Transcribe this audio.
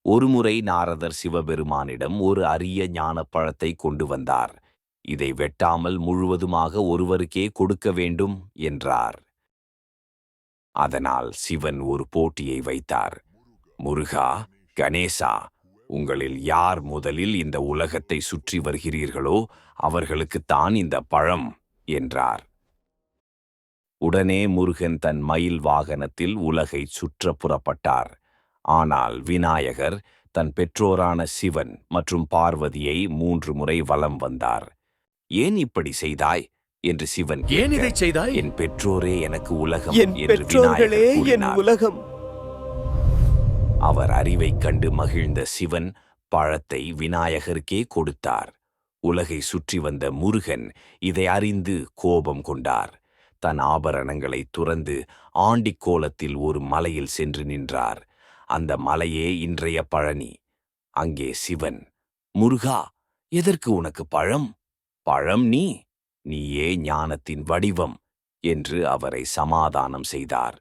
ஒருமுறை நாரதர் சிவபெருமானிடம் ஒரு அரிய ஞானப்பழத்தை கொண்டு வந்தார். இதை வெட்டாமல் முழுவதுமாக ஒருவருக்கே கொடுக்க வேண்டும் என்றார். அதனால் சிவன் ஒரு போட்டியை வைத்தார். முருகா, கணேசா, உங்களில் யார் முதலில் இந்த உலகத்தை சுற்றி வருகிறீர்களோ அவர்களுக்குத்தான் இந்த பழம் என்றார். உடனே முருகன் தன் மயில் வாகனத்தில் உலகை சுற்ற புறப்பட்டார். ஆனால் விநாயகர் தன் பெற்றோரான சிவன் மற்றும் பார்வதியை 3 முறை வலம் வந்தார். ஏன் இப்படி செய்தாய் என்று சிவன் கேட்க, ஏன் இதை செய்தாய்? என் பெற்றோரே எனக்கு உலகம் என் என்று பெற்றோர்களே விநாயகர் என் கூறினார். உலகம். அவர் அறிவைக் கண்டு மகிழ்ந்த சிவன் பழத்தை விநாயகருக்கே கொடுத்தார். உலகை சுற்றி வந்த முருகன் இதை அறிந்து கோபம் கொண்டார். தன் ஆபரணங்களை துறந்து ஆண்டிக் கோலத்தில் ஒரு மலையில் சென்று நின்றார். அந்த மலையே இன்றைய பழனி. அங்கே சிவன், முருகா, எதற்கு உனக்கு பழம்? பழம் நீயே ஞானத்தின் வடிவம் என்று அவரை சமாதானம் செய்தார்.